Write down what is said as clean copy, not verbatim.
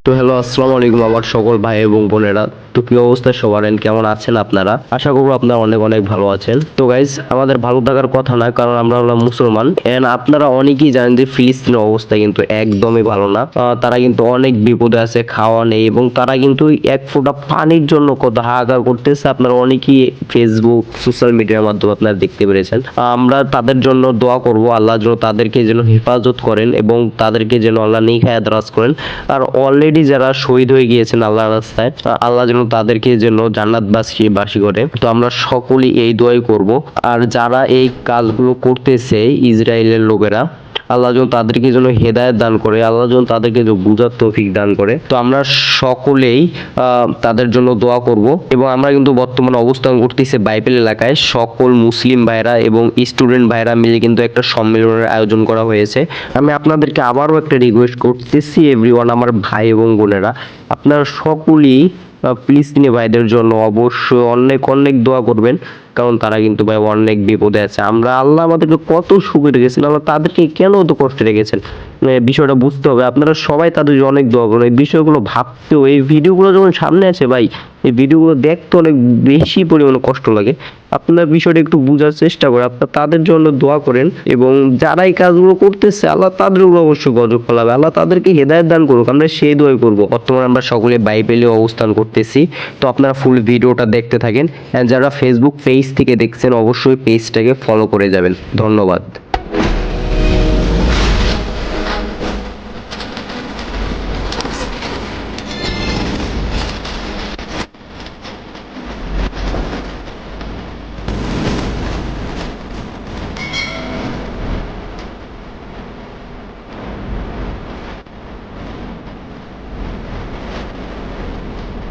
তো হ্যালো, আসসালামু আলাইকুম আমার সকল ভাই এবং বোনেরা। তো কি অবস্থা সবার, কেমন আছেন আপনারা? আশা করবো আপনারা অনেক অনেক ভালো আছেন। তো গাইজ, আমাদের ভালো থাকার কথা না, কারণ আমরা হলাম মুসলমান। এন্ড আপনারা অনেকেই জানেন যে ফিলিস্তিনের অবস্থা কিন্তু একদমই ভালো না। তারা কিন্তু অনেক বিপদে আছে, খাওয়া নেই, এবং তারা কিন্তু এক ফোঁটা পানির জন্য কত হাহাকার করতেছে। আপনারা অনেকেই ফেসবুক সোশ্যাল মিডিয়ার মাধ্যমে আপনারা দেখতে পেরেছেন। আমরা তাদের জন্য দোয়া করব, আল্লাহ যেন তাদেরকে যেন হেফাজত করেন এবং তাদেরকে যেন আল্লাহ নিখায়াত রাজ করেন। আর অলরেডি যারা শহীদ হয়ে গিয়েছেন আল্লাহর রাস্তায়, আল্লাহ যেন তাদেরকে যেন জান্নাতবাসী করে। তো আমরা সকলেই এই দোয়াই করব। আর যারা এই কাজগুলো করতেছে ইসরায়েলের লোকেরা, আল্লাহ যেন তাদেরকে যেন হেদায়েত দান করে, আল্লাহ যেন তাদেরকে যেন বুঝার তৌফিক দান করে। তো আমরা সকলেই তাদের জন্য দোয়া করব। এবং আমরা কিন্তু বর্তমানে অবস্থান করতেছি বাইবেল এলাকায়। সকল মুসলিম ভাইরা এবং স্টুডেন্ট ভাইরা মিলে কিন্তু একটা সম্মেলনের আয়োজন করা হয়েছে। আমি আপনাদেরকে আবারও একটা রিকোয়েস্ট করতেছি, এভরিওয়ান, আমার ভাই এবং বোনেরা, আপনারা সকলেই ফিলিস্তিনি ভাইদের জন্য অবশ্যই অনেক অনেক দোয়া করবেন। কারণ তারা কিন্তু ভাই অনেক বিপদে আছে। আল্লাহ আমাদেরকে কত সুখে রেখেছেন, আল্লাহ তাদেরকে কেন এত কষ্টে রেখেছেন, বিষয়টা বুঝতে হবে। আপনারা সবাই তাদের জন্য অনেক দোয়া করুন। এই বিষয়গুলো ভাবতেও, এই ভিডিওগুলো যখন সামনে আছে ভাই, এই ভিডিওগুলো দেখতে অনেক বেশি পরিমাণে কষ্ট লাগে। আপনার বিষয়টা একটু বোঝার চেষ্টা করে আপনার তাদের জন্য দোয়া করেন। এবং যারা এই কাজগুলো করতেছে, আল্লাহ তাদের উপর অবশ্যই গজব ফলাবে, আল্লাহ তাদেরকে হেদায়েত দান করুক। আমরা সেই দোয়াই করবো। বর্তমানে আমরা সকলে বাইবেলে অবস্থান করতেছি। তো আপনারা ফুল ভিডিওটা দেখতে থাকেন। যারা ফেসবুক পেজ থেকে দেখছেন, অবশ্যই পেজটাকে ফলো করে যাবেন। ধন্যবাদ।